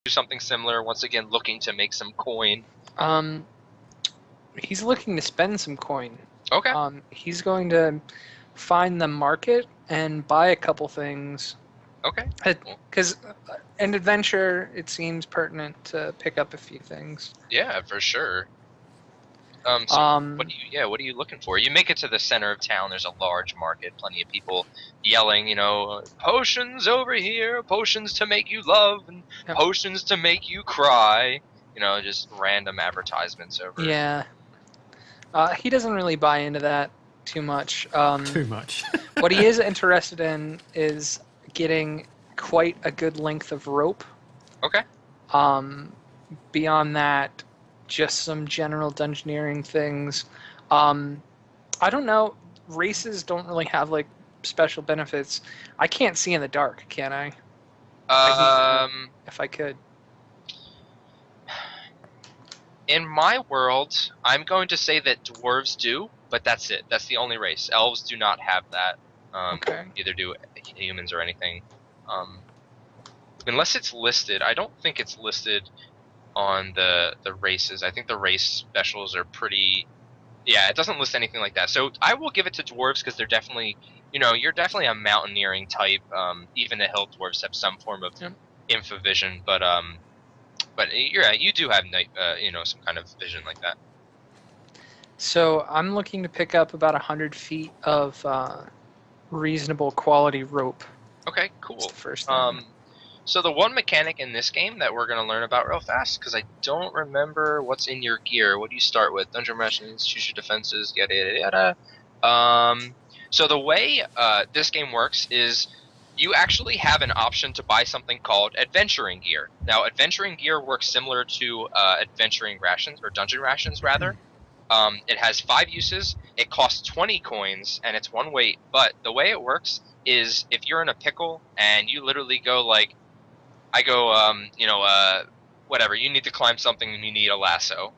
do something similar? Once again, looking to make some coin. He's looking to spend some coin. Okay. He's going to find the market and buy a couple things. Okay. Because an adventure, it seems pertinent to pick up a few things. Yeah, for sure. What are you looking for? You make it to the center of town. There's a large market, plenty of people yelling, potions over here, potions to make you love, and potions to make you cry. Just random advertisements over. Yeah. He doesn't really buy into that too much. Too much. What he is interested in is getting quite a good length of rope. Okay. Beyond that, just some general dungeoneering things. I don't know. Races don't really have like special benefits. I can't see in the dark, can I? If I could. In my world, I'm going to say that dwarves do, but that's it. That's the only race. Elves do not have that. Okay. Neither do humans or anything. Unless it's listed. I don't think it's listed on the races. I think the race specials are pretty... Yeah, it doesn't list anything like that. So I will give it to dwarves because they're definitely... you're definitely a mountaineering type. Even the hill dwarves have some form of infovision, but you're right, you do have some kind of vision like that. So I'm looking to pick up about 100 feet of reasonable quality rope. Okay, cool. That's the first thing. So the one mechanic in this game that we're going to learn about real fast, because I don't remember what's in your gear. What do you start with? Dungeon rations, choose your defenses, yada yada yada. So the way this game works is you actually have an option to buy something called adventuring gear. Now, adventuring gear works similar to adventuring rations, or dungeon rations, rather. It has 5 uses, it costs 20 coins, and it's 1 weight, but the way it works is if you're in a pickle and you literally go like, whatever, you need to climb something and you need a lasso.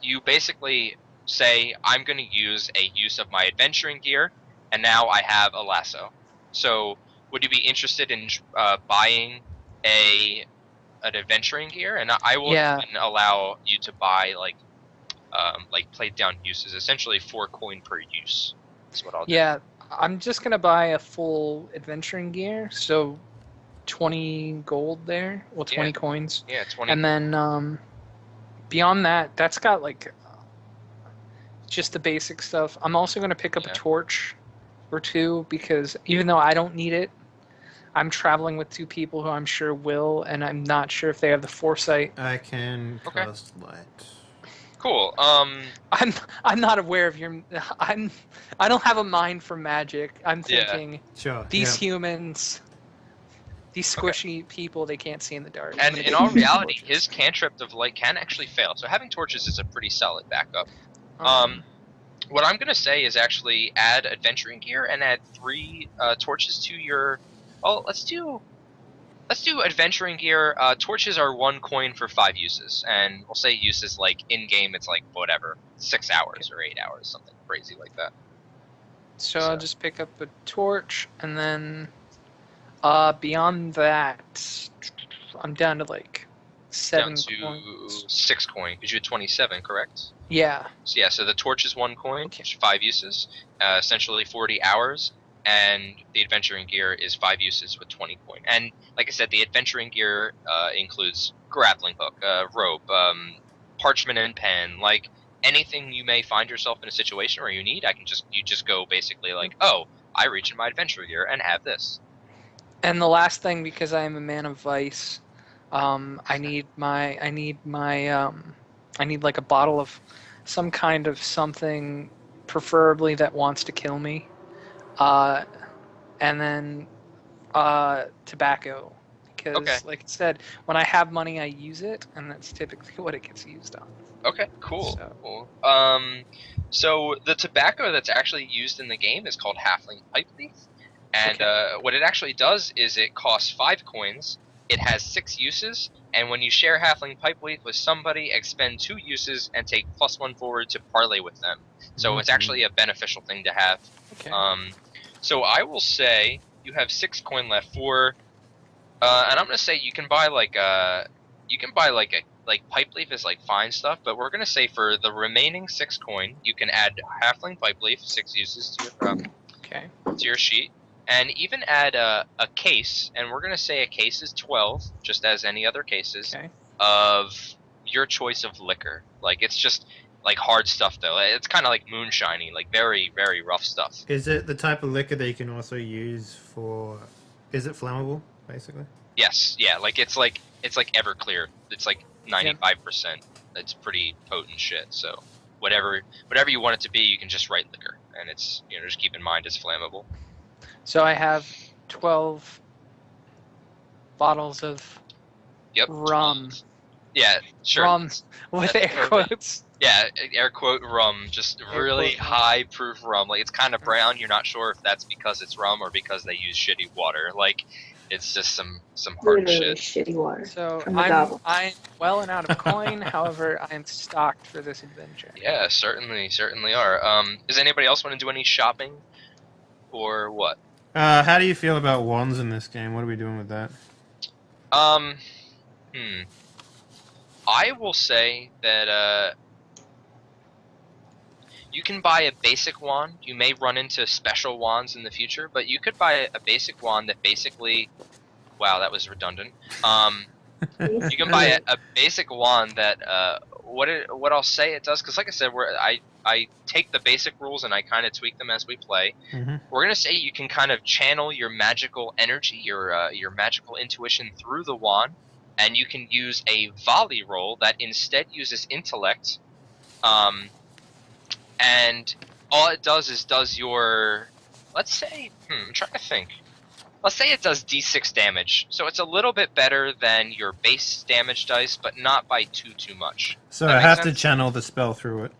You basically say, I'm going to use a use of my adventuring gear, and now I have a lasso. So, would you be interested in buying an adventuring gear? And I will even allow you to buy like played down uses, essentially 4 coin per use. That's what I'll do. Yeah, I'm just gonna buy a full adventuring gear, so 20 gold there. Well, 20 coins. Yeah, 20. And then beyond that, that's got like just the basic stuff. I'm also gonna pick up a torch or 2 because even though I don't need it, I'm traveling with 2 people who I'm sure will, and I'm not sure if they have the foresight. I can cast light. Cool. I'm not aware of your. I don't have a mind for magic. I'm thinking these humans, these squishy people, they can't see in the dark. And in all reality, his cantrip of light can actually fail. So having torches is a pretty solid backup. What I'm gonna say is actually add adventuring gear and add 3 torches to your. Well, let's do adventuring gear. Torches are 1 coin for 5 uses, and we'll say uses like in game. It's like whatever, 6 hours or 8 hours, something crazy like that. So I'll just pick up a torch, and then beyond that, I'm down to like 7 coins. 6 coin because you had 27, correct? Yeah. So the torch is 1 coin, 5 uses, essentially 40 hours. And the adventuring gear is 5 uses with 20 coin. And like I said, the adventuring gear includes grappling hook, rope, parchment and pen, like anything you may find yourself in a situation where you need. You just go basically like, oh, I reach in my adventure gear and have this. And the last thing, because I am a man of vice, I need like a bottle of some kind of something, preferably that wants to kill me. And then tobacco, because like I said, when I have money, I use it, and that's typically what it gets used on. Okay, cool. So the tobacco that's actually used in the game is called halfling pipe leaf, and what it actually does is it costs 5 coins. It has 6 uses, and when you share halfling pipe leaf with somebody, expend 2 uses and take +1 forward to parlay with them. So it's actually a beneficial thing to have. Okay. So I will say you have 6 coin left for, and I'm gonna say you can buy like you can buy like pipe leaf is like fine stuff, but we're gonna say for the remaining 6 coin, you can add halfling pipe leaf, 6 uses Okay. to your sheet, and even add a case, and we're gonna say a case is 12, just as any other cases of your choice of liquor. Like it's just like hard stuff though. It's kind of like moonshiny, like very very rough stuff. Is it the type of liquor that you can also use for? Is it flammable, basically? Yes, yeah, like it's like Everclear. It's like 95%. It's pretty potent shit. So whatever you want it to be, you can just write liquor, and it's just keep in mind it's flammable. So I have 12 bottles of rum. Yeah, sure. Rum with air quotes. Yeah, air quote rum, just really high proof rum. Like it's kind of brown. You're not sure if that's because it's rum or because they use shitty water. Like it's just some hard Literally shit. shitty water. So from the goblet. I'm well and out of coin. However, I am stocked for this adventure. Yeah, certainly are. Does anybody else want to do any shopping, or what? How do you feel about wands in this game? What are we doing with that? I will say that you can buy a basic wand. You may run into special wands in the future, but you could buy a basic wand that basically... Wow, that was redundant. You can buy a basic wand that... what I'll say it does, because like I said, I take the basic rules and I kind of tweak them as we play. Mm-hmm. We're going to say you can kind of channel your magical energy, your magical intuition through the wand, and you can use a volley roll that instead uses intellect, and all it does is your, let's say, I'm trying to think. Let's say it does d6 damage, so it's a little bit better than your base damage dice, but not by too much. So I have to channel the spell through it.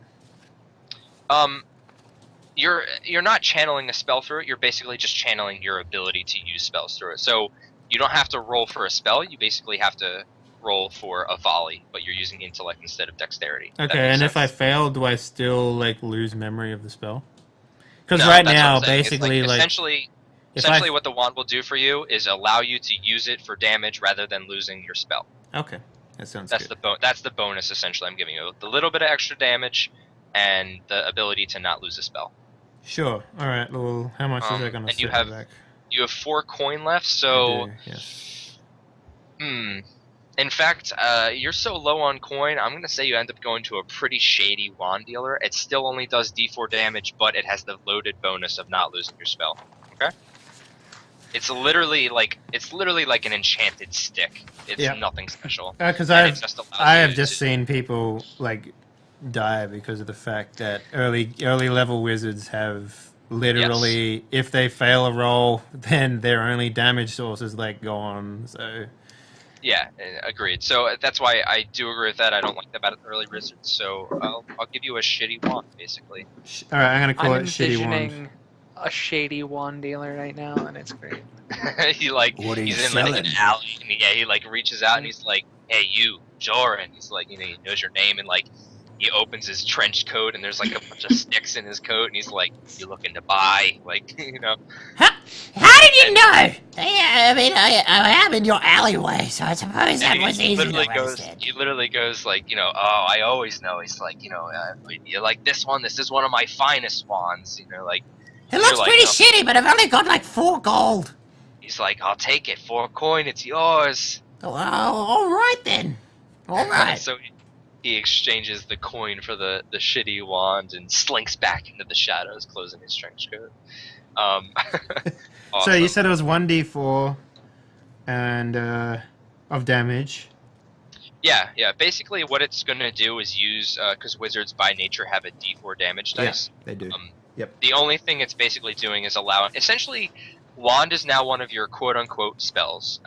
You're not channeling a spell through it. You're basically just channeling your ability to use spells through it. So you don't have to roll for a spell. You basically have to roll for a volley, but you're using intellect instead of dexterity. Okay, and if I fail, do I still lose memory of the spell? Because No, right that's what now, I'm saying. It's basically, essentially what the wand will do for you is allow you to use it for damage rather than losing your spell. Okay, that sounds That's good. that's the bonus essentially I'm giving you. The little bit of extra damage and the ability to not lose a spell. Sure. All right. Well, how much is that going to set me back? You have 4 coin left, so I do, yes. In fact, you're so low on coin, I'm going to say you end up going to a pretty shady wand dealer. It still only does d4 damage, but it has the loaded bonus of not losing your spell. Okay? It's literally like an enchanted stick. It's nothing special. Because I have just seen people die because of the fact that early level wizards have literally, if they fail a roll, then their only damage sources go on. So yeah, agreed. So that's why I do agree with that. I don't like that about early wizards. So I'll give you a shitty wand, basically. All right, I'm gonna call it shitty wand. Envisioning a shady wand dealer right now, and it's great. He's in an alley, and he reaches out and he's like, "Hey, you, Joran." He's like, he knows your name, and he opens his trench coat and there's a bunch of sticks in his coat, and he's like, "You looking to buy?" How did you know? I am in your alleyway, so I suppose that was easy to understand. He literally goes "Oh, I always know." He's like, "You like this one? This is one of my finest wands." It looks pretty shitty, but I've only got 4 gold. He's like, "I'll take it. 4 coin. It's yours." Well, all right then. All right. So he exchanges the coin for the shitty wand and slinks back into the shadows, closing his trench coat. Awesome. So you said it was 1d4 and of damage. Yeah. Basically, what it's going to do is use, because wizards by nature have a d4 damage dice. Yeah, they do. Yep. The only thing it's basically doing is allowing... Essentially, wand is now one of your quote-unquote spells.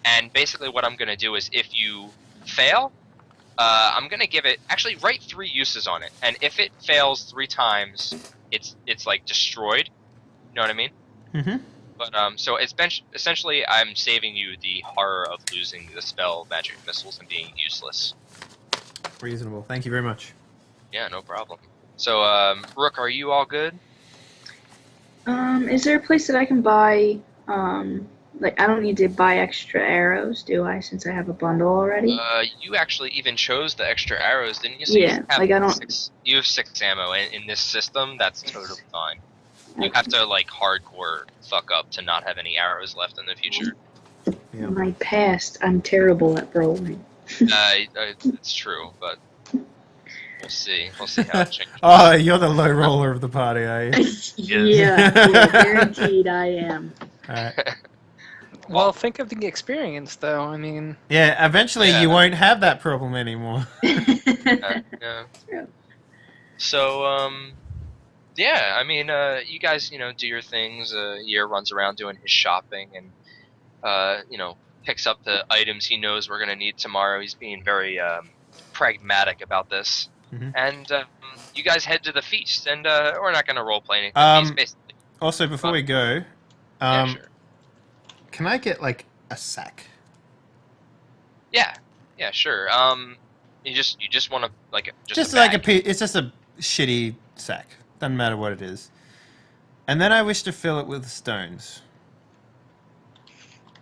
And basically what I'm going to do is if you fail, I'm going to give it... Actually, write 3 uses on it. And if it fails 3 times, it's destroyed. You know what I mean? Mm-hmm. But, so it's essentially I'm saving you the horror of losing the spell magic missiles and being useless. Reasonable. Thank you very much. Yeah, no problem. So, Rook, are you all good? Is there a place that I can buy, Like, I don't need to buy extra arrows, do I, since I have a bundle already? You actually even chose the extra arrows, didn't you? So Yeah, you have like, I don't... you have 6 ammo, and in this system, that's totally fine. You have to, like, hardcore fuck up to not have any arrows left in the future. Yeah. In my past, I'm terrible at rolling. It's true, but we'll see. We'll see how it changes. Oh, you're the low roller of the party, are you? yeah, guaranteed I am. Alright. Well, think of the experience, though. I mean, Yeah, eventually Yeah. you won't have that problem anymore. Yeah. True. So, yeah, I mean, you guys, do your things. Year runs around doing his shopping and, picks up the items he knows we're going to need tomorrow. He's being very pragmatic about this. Mhm. And you guys head to the feast, and we're not going to roleplay anything. The feast, basically. Also, before we go, Yeah, sure. can I get like a sack? Yeah, sure. You just want to Just a like a bag. piece. It's just a shitty sack. Doesn't matter what it is. And then I wish to fill it with stones.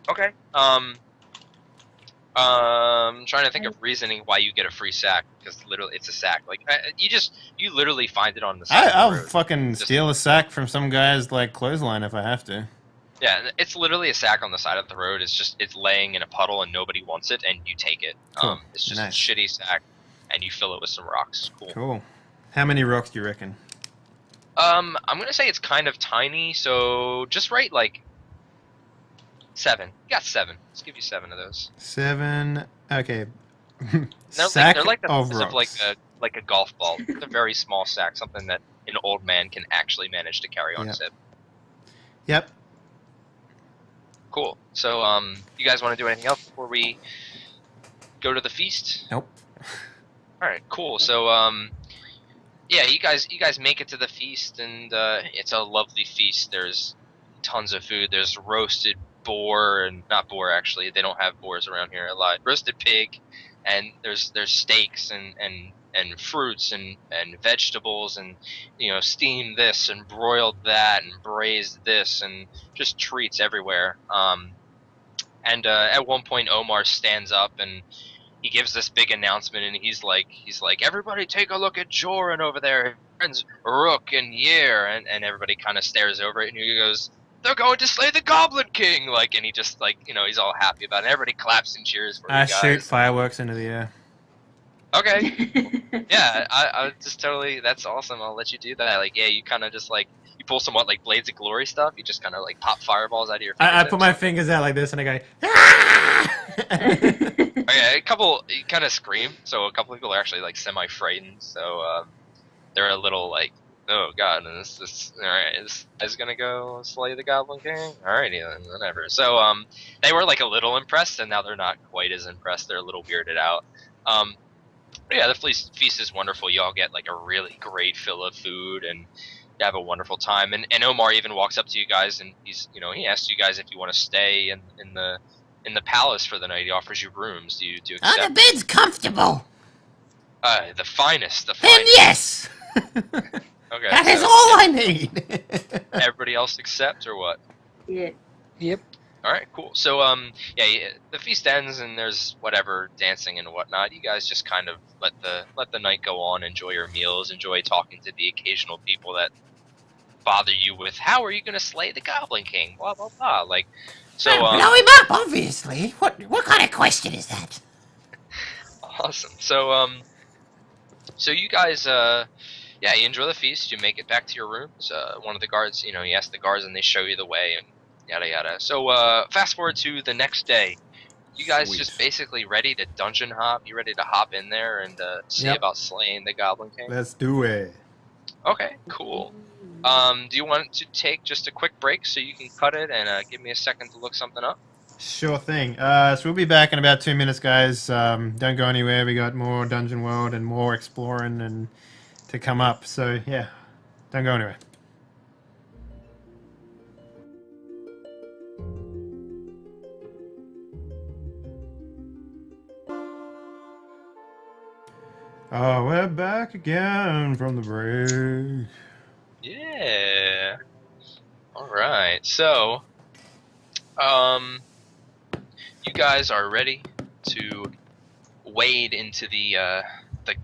Okay. Trying to think of reasoning why you get a free sack, because literally it's a sack. Like you literally find it on the side I'll of the road. fucking Just- steal a sack from some guy's like clothesline if I have to. Yeah, it's literally a sack on the side of the road. It's laying in a puddle and nobody wants it, and you take it. Cool. It's just Nice. a shitty sack, and you fill it with some rocks. Cool. Cool. How many rocks do you reckon? I'm gonna say it's kind of tiny, so just write like 7. You got 7. Let's give you 7 of those. 7. Okay. They're like the of size of rocks. like a golf ball. It's a very small sack, something that an old man can actually manage to carry on his hip. Yep. Cool. So, you guys want to do anything else before we go to the feast? Nope. All right. Cool. So, yeah, you guys make it to the feast, and it's a lovely feast. There's tons of food. There's roasted boar, and not boar actually. They don't have boars around here a lot. Roasted pig, and there's steaks and fruits and vegetables, and steamed this and broiled that and braised this, and just treats everywhere. And at one point Omar stands up and he gives this big announcement, and he's like, everybody take a look at Joran over there, his friends Rook and Yer, and everybody kind of stares over it, and he goes, they're going to slay the Goblin King, and he just he's all happy about it. Everybody claps and cheers for I you guys. shoot fireworks into the air. Okay. Yeah, I just totally, that's awesome. I'll let you do that. You kind of just you pull some Blades of Glory stuff. You just kind of pop fireballs out of your I fingertips. put my fingers out like this and I go, Okay, a couple, you kind of scream, so a couple people are actually semi-frightened, so they're a little oh god, and this alright, this guy's gonna go slay the Goblin King? Alrighty then, whatever. So they were a little impressed, and now they're not quite as impressed. They're a little weirded out. But yeah, the feast is wonderful. You all get a really great fill of food, and you have a wonderful time. And Omar even walks up to you guys, and he asks you guys if you want to stay in the palace for the night. He offers you rooms. Do you Are accept? the beds comfortable? The finest. Then yes! Okay. That is so all I need! everybody else accept or what? Yeah. yep. All right, cool. So yeah, the feast ends and there's whatever dancing and whatnot. You guys just kind of let the night go on, enjoy your meals, enjoy talking to the occasional people that bother you with how are you going to slay the Goblin King? Blah blah blah. So Blow him up, obviously. What kind of question is that? awesome. So you guys yeah, you enjoy the feast. You make it back to your rooms. One of the guards, you ask the guards and they show you the way and yada yada. So fast forward to the next day. You guys Sweet. just basically ready to dungeon hop. You ready to hop in there and see Yep. about slaying the Goblin King? Let's do it. Okay, cool. Do you want to take just a quick break so you can cut it and give me a second to look something up? Sure thing. So we'll be back in about 2 minutes, guys. Don't go anywhere. We got more Dungeon World and more exploring and to come up. So yeah, don't go anywhere. Oh, we're back again from the break. Yeah. All right. So You guys are ready to wade into the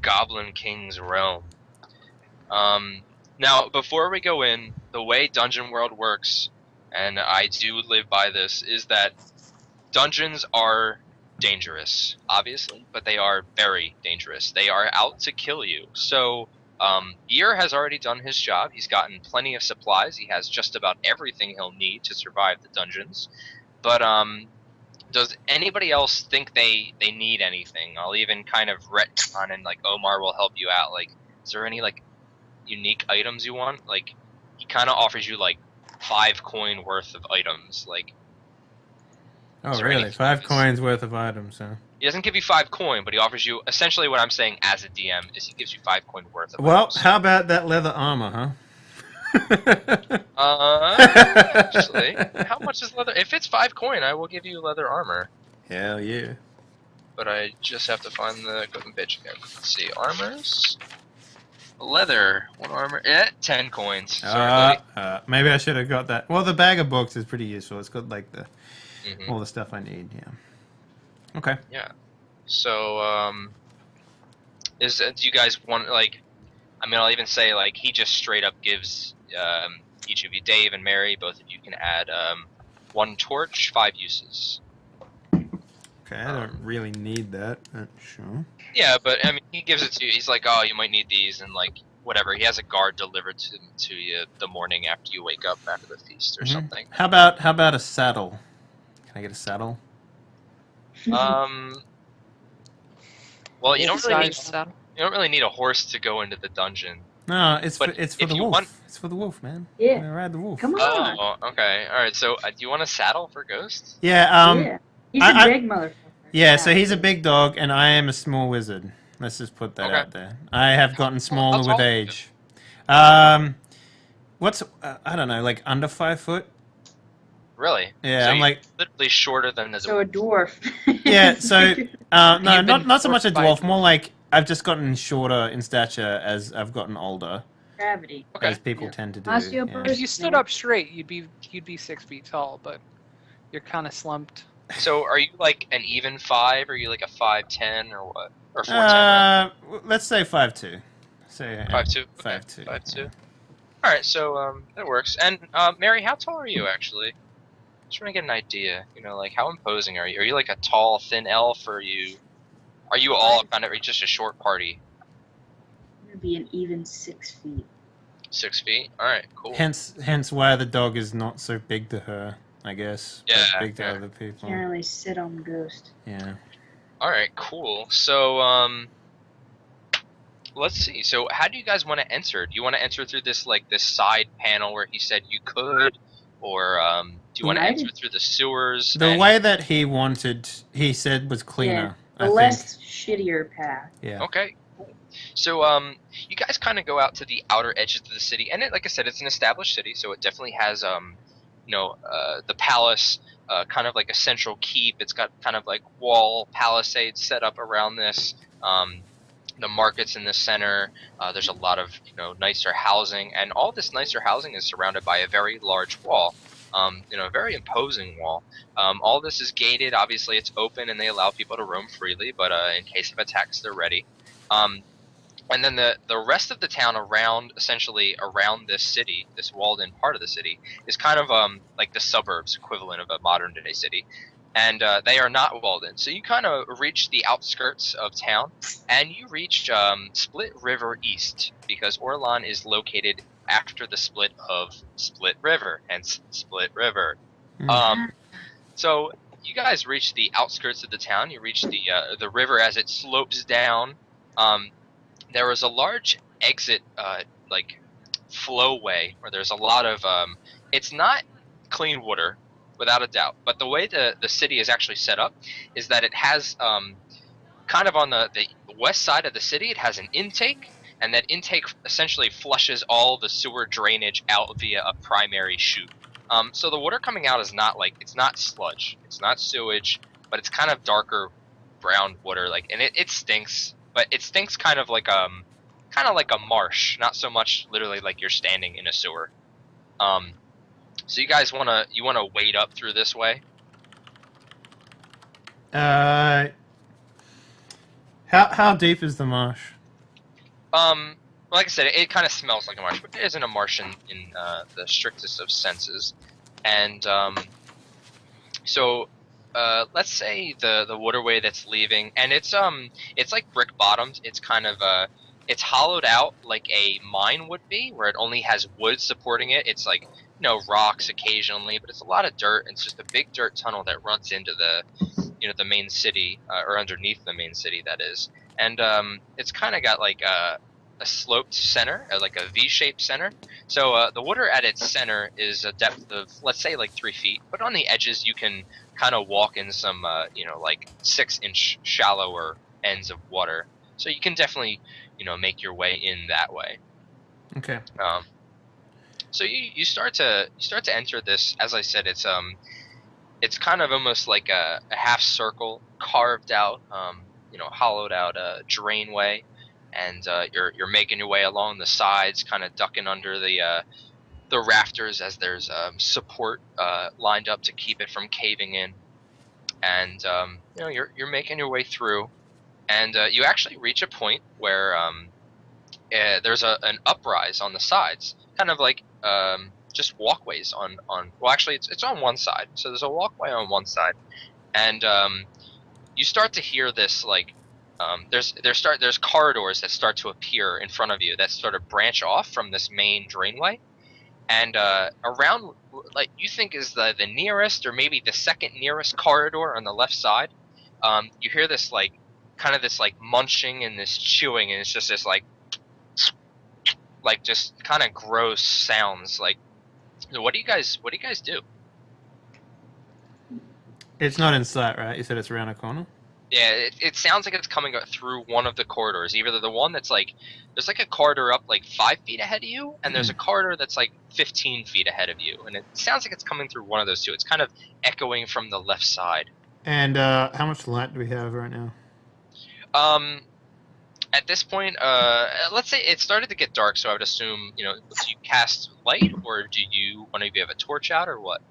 Goblin King's realm. Now, before we go in, the way Dungeon World works, and I do live by this, is that dungeons are dangerous, obviously, but they are very dangerous. They are out to kill you. So, Ear has already done his job. He's gotten plenty of supplies. He has just about everything he'll need to survive the dungeons. But, does anybody else think they need anything? I'll even kind of retcon and, like, Omar will help you out. Like, is there any, like, unique items you want? Like, he kind of offers you, like, 5 coin worth of items. Like, Oh, really? 5 coins worth of items, huh? he doesn't give you 5 coin, but he offers you, essentially what I'm saying as a DM is he gives you 5 coin worth of Well, items. how about that leather armor, huh? Actually, how much is leather? If it's 5 coin, I will give you leather armor. Hell yeah. But I just have to find the equipment page again. Let's see, armors. Leather, 1 armor. 10 coins. Sorry, buddy. Maybe I should have got that. Well, the bag of books is pretty useful. It's got like the Mhm. all the stuff I need. Yeah. Okay. Yeah. So, do you guys want, like, I mean, I'll even say, like, he just straight up gives each of you, Dave and Mary, both of you can add 1 torch, 5 uses. Okay, I don't really need that, but sure. Yeah, but, I mean, he gives it to you. He's like, oh, you might need these, and, like, whatever. He has a guard delivered to you the morning after you wake up after the feast or something. How about a saddle? Can I get a saddle? Well, you don't really need, saddle. you don't really need a horse to go into the dungeon. No, it's for But the if you wolf. want- It's for the wolf, man. Yeah. I'm gonna ride the wolf. Come on. Oh, okay. All right. So, do you want a saddle for Ghost? Yeah. Yeah. He's I- a big motherfucker. Yeah. So he's a big dog, and I am a small wizard. Let's just put that Okay. out there. I have gotten smaller that's with all. age. What's I don't know, like under 5 foot? Really? Yeah, So I'm you're like literally shorter than the. So a dwarf. yeah. So no, You've been not so much a forced by dwarf. it. More like I've just gotten shorter in stature as I've gotten older, Gravity. Okay. as people Yeah. tend to do. Osteoporosis. If you stood up straight, you'd be 6 feet tall, but you're kind of slumped. So are you like an even 5? Or are you like a 5'10" or what? Or 4'10"? Let's say 5'2". Say 5'2"? 5'2". 5'2". yeah. All right. So that works. And Mary, how tall are you actually? Just trying to get an idea. You know, like how imposing are you? Are you like a tall, thin elf, or are you all kind of, are you just a short party? I'm gonna be an even 6 feet. 6 feet. All right. Cool. Hence why the dog is not so big to her, I guess. but Yeah, big to yeah. other people. Can't really sit on Ghost. Yeah. All right, cool. So, let's see. So, how do you guys want to enter? Do you want to enter through this side panel where he said you could, or do you want to Yeah, I enter did- through the sewers? The and- way that he said was cleaner. The I less shittier path. think. Yeah. Okay. Cool. So, you guys kind of go out to the outer edges of the city, and like I said, it's an established city, so it definitely has, the palace. Kind of like a central keep. It's got kind of like wall palisades set up around this. The market's in the center. There's a lot of nicer housing, and all this nicer housing is surrounded by a very large wall. A very imposing wall. All this is gated. Obviously, it's open, and they allow people to roam freely. But in case of attacks, they're ready. And then the rest of the town essentially around this city, this walled-in part of the city, is kind of like the suburbs equivalent of a modern-day city. And they are not walled in. So you kind of reach the outskirts of town, and you reach Split River East, because Orlan is located after the split of Split River, hence Split River. So you guys reach the outskirts of the town. You reach the river as it slopes down. There was a large exit, flowway where there's a lot of. It's not clean water, without a doubt. But the way the city is actually set up is that it has kind of on the west side of the city, it has an intake, and that intake essentially flushes all the sewer drainage out via a primary chute. So the water coming out is it's not sludge, it's not sewage, but it's kind of darker brown water, and it stinks, but it stinks kind of like a marsh, not so much literally like you're standing in a sewer. So you guys wanna wade up through this way? How deep is the marsh? Like I said, it kind of smells like a marsh, but it isn't a marsh in the strictest of senses. And so let's say the waterway that's leaving, and it's like brick bottomed. It's kind of it's hollowed out like a mine would be, where it only has wood supporting it. It's like rocks occasionally, but it's a lot of dirt. It's just a big dirt tunnel that runs into the main city, or underneath the main city, that is. And it's kind of got like a sloped center, like a V-shaped center. So the water at its center is a depth of, let's say, like 3 feet, but on the edges you can kind of walk in some like 6-inch shallower ends of water. So you can definitely make your way in that way. Okay. So you start to enter this. As I said, it's kind of almost like a half circle carved out, hollowed out drainway, and you're making your way along the sides, kind of ducking under the rafters as there's support lined up to keep it from caving in, and you're making your way through, and you actually reach a point where there's an uprise on the sides, kind of like just walkways on well, actually it's on one side. So there's a walkway on one side, and you start to hear this like there's corridors that start to appear in front of you that sort of branch off from this main drainway, and around, like, you think is the nearest or maybe the second nearest corridor on the left side. You hear this like kind of this like munching and this chewing, and it's just this like just kind of gross sounds. Like, what do you guys do? It's not in sight, right? You said it's around a corner? Yeah, it sounds like it's coming through one of the corridors. Either the one that's like, there's like a corridor up like 5 feet ahead of you, and there's a corridor that's like 15 feet ahead of you. And it sounds like it's coming through one of those two. It's kind of echoing from the left side. And how much light do we have right now? At this point, let's say it started to get dark, so I would assume, do you cast light, or do you one of you have a torch out, or what?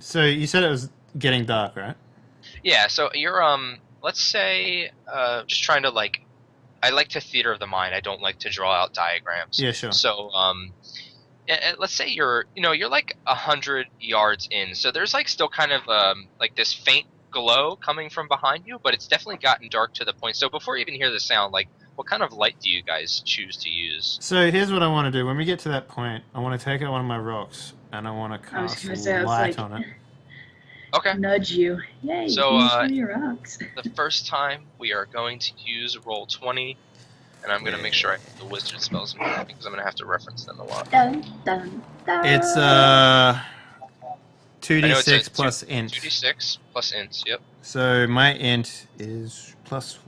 So you said it was getting dark, right? Yeah, so you're let's say just trying to I like to theater of the mind. I don't like to draw out diagrams. Yeah, sure. So let's say you're like 100 yards in. So there's like still kind of like this faint glow coming from behind you, but it's definitely gotten dark to the point. So before you even hear the sound, like, what kind of light do you guys choose to use? So here's what I want to do. When we get to that point, I want to take out one of my rocks and I want to cast light on it. Okay. Nudge you. Yay, so use one of your rocks. The first time we are going to use roll 20, and I'm going to make sure I have the wizard spells in front of me because I'm going to have to reference them a lot. Dun, dun, dun. It's 2d6 plus int. 2d6 plus int, yep. So my int is plus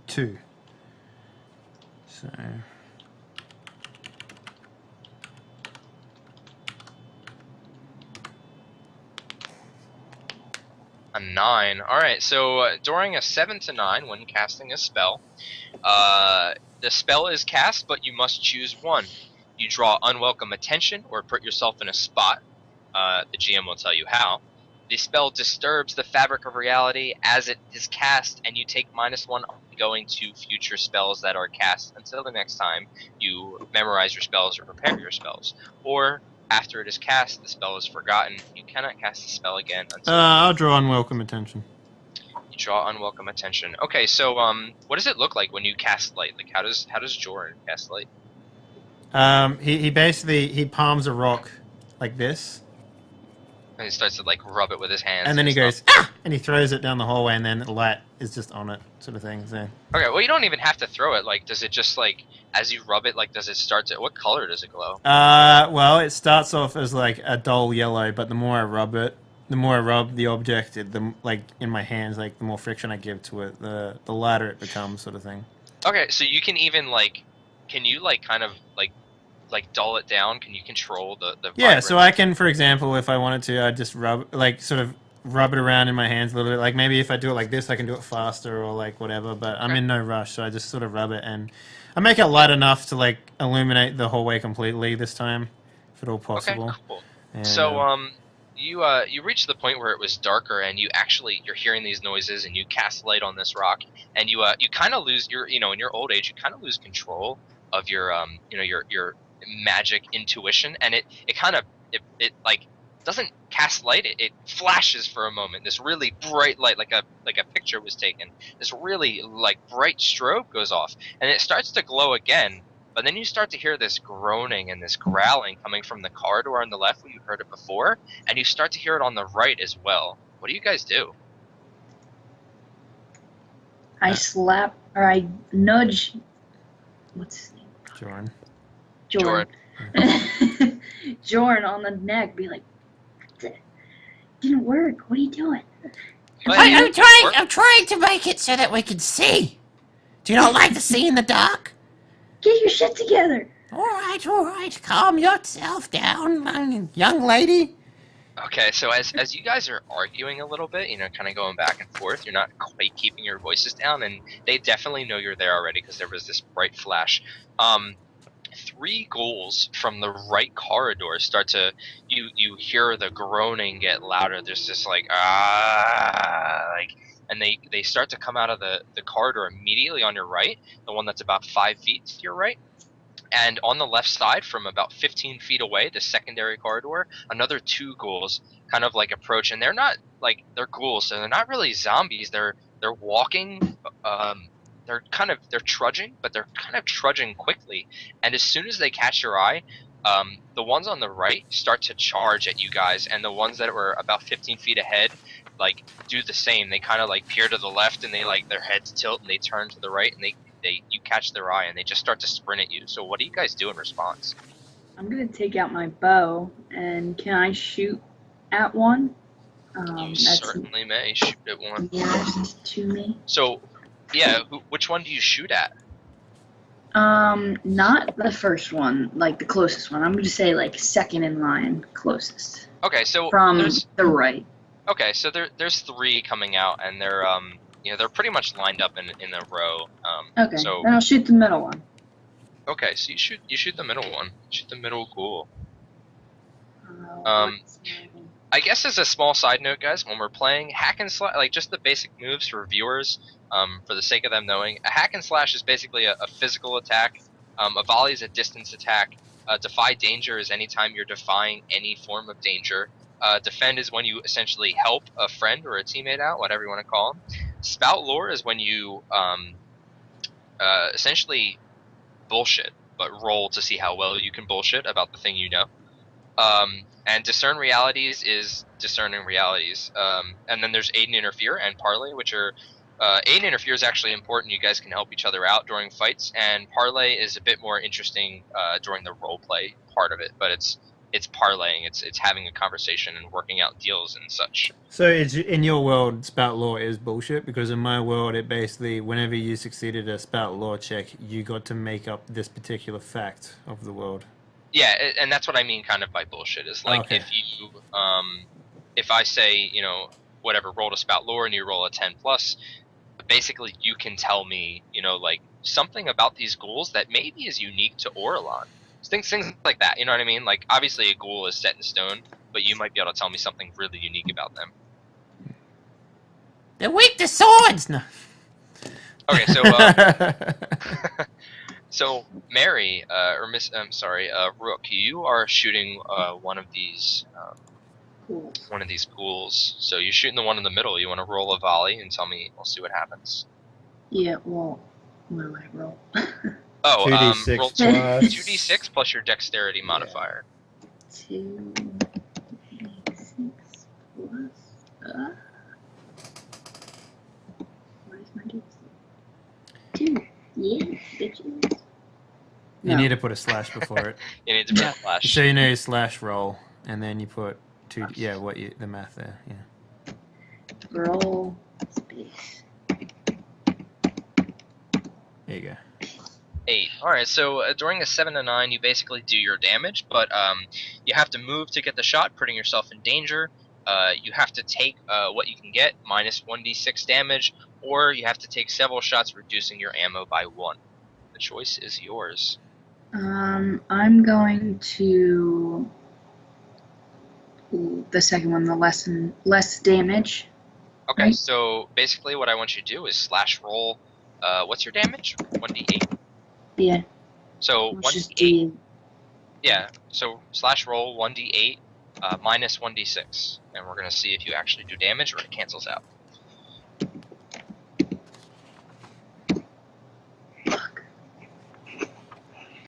2. So a 9. Alright, so during a 7 to 9, when casting a spell, the spell is cast, but you must choose one. You draw unwelcome attention or put yourself in a spot. The GM will tell you how. The spell disturbs the fabric of reality as it is cast, and you take -1 ongoing to future spells that are cast until the next time you memorize your spells or prepare your spells. Or, after it is cast, the spell is forgotten. You cannot cast the spell again until I'll draw unwelcome attention. you draw unwelcome attention. Okay, so what does it look like when you cast light? Like, how does Jordan cast light? He basically palms a rock like this. And he starts to rub it with his hands. And then he goes, ah! And he throws it down the hallway, and then the light is just on it, sort of thing. So. Okay, well, you don't even have to throw it. Like, does it just, as you rub it, does it start to... What color does it glow? Well, it starts off as, a dull yellow, but the more I rub the object, in my hands, the more friction I give to it, the lighter it becomes, sort of thing. Okay, so you can even, can you, kind of, dull it down? Can you control the Yeah, so I can, for example, if I wanted to, I'd just rub, rub it around in my hands a little bit. Like maybe if I do it like this, I can do it faster or like whatever. But I'm Okay. in no rush, so I just sort of rub it and I make it light enough to like illuminate the hallway completely this time, if at all Okay, possible. cool. And, So you reach the point where it was darker, and you're hearing these noises, and you cast light on this rock, and you kind of lose in your old age, you kind of lose control of your your magic intuition, and it kind of it like doesn't cast light, it flashes for a moment, this really bright light, like a picture was taken, this really like bright strobe goes off, and it starts to glow again. But then you start to hear this groaning and this growling coming from the corridor on the left where you heard it before, and you start to hear it on the right as well. What do you guys do? I slap or I nudge. What's his name? Jordan. Jordan. Jordan on the neck, be like, "Didn't work. What are you doing?" I'm trying to make it so that we can see. Do you not like to see in the dark? Get your shit together. All right. Calm yourself down, young lady. Okay, so as you guys are arguing a little bit, kind of going back and forth, you're not quite keeping your voices down, and they definitely know you're there already because there was this bright flash. 3 ghouls from the right corridor start to you hear the groaning get louder. There's this like and they start to come out of the corridor immediately on your right, the one that's about 5 feet to your right. And on the left side, from about 15 feet away, the secondary corridor, another 2 ghouls kind of like approach, and they're not like, they're ghouls, so they're not really zombies. They're walking. They're trudging, but they're kind of trudging quickly. And as soon as they catch your eye, the ones on the right start to charge at you guys, and the ones that were about 15 feet ahead, like, do the same. They kind of like peer to the left, and they like their heads tilt, and they turn to the right, and you catch their eye, and they just start to sprint at you. So what do you guys do in response? I'm gonna take out my bow, and can I shoot at one? You That's certainly may shoot at one. nearest to me. So, yeah, which one do you shoot at? Not the first one, like the closest one. I'm gonna say like second in line, closest Okay, so from there's the right. okay, so there's 3 coming out, and they're they're pretty much lined up in a row. Okay, So then I'll shoot the middle one. okay, so you shoot the middle one. Shoot the middle ghoul. Uh, I guess as a small side note, guys, when we're playing hack and slash, like just the basic moves for viewers, for the sake of them knowing, a hack and slash is basically a physical attack. A volley is a distance attack. Defy danger is anytime you're defying any form of danger. Defend is when you essentially help a friend or a teammate out, whatever you want to call them. Spout lore is when you essentially bullshit, but roll to see how well you can bullshit about the thing you know. And discern realities is discerning realities. And then there's aid and interfere and parlay, which are aid and interfere is actually important. You guys can help each other out during fights, and parlay is a bit more interesting during the role play part of it. But it's parlaying. It's having a conversation and working out deals and such. So it's, in your world, spout law is bullshit, because in my world, it basically, whenever you succeeded a spout law check, you got to make up this particular fact of the world. Yeah, and that's what I mean kind of by bullshit, is like, Okay. if you if I say, whatever, roll a spout lore and you roll a 10 plus, basically you can tell me, like something about these ghouls that maybe is unique to Orelon. Things like that, you know what I mean? Like, obviously a ghoul is set in stone, but you might be able to tell me something really unique about them. They're weak to swords. No. Okay, so so Mary, Rook, you are shooting one of these Cool. ghouls. So you're shooting the one in the middle. You want to roll a volley and tell me? We'll see what happens. Yeah, well, what do I roll? Oh, 2d6 roll plus 2d6 plus your dexterity modifier. 2d6 plus. What is my d6? 2. Yeah, bitches. You need to put a slash before it. You need to put a flash. So you know slash roll, and then you put the math there, yeah. Roll space. There you go. 8. Alright, so during a 7 to 9, you basically do your damage, but you have to move to get the shot, putting yourself in danger. you have to take what you can get, minus 1d6 damage, or you have to take several shots, reducing your ammo by 1. The choice is yours. I'm going to the second one, the less damage. Okay, Right. so basically what I want you to do is slash roll. What's your damage? 1d8. Yeah. So Let's just 1d8. do. Yeah. So slash roll 1d8 minus 1d6, and we're gonna see if you actually do damage or it cancels out.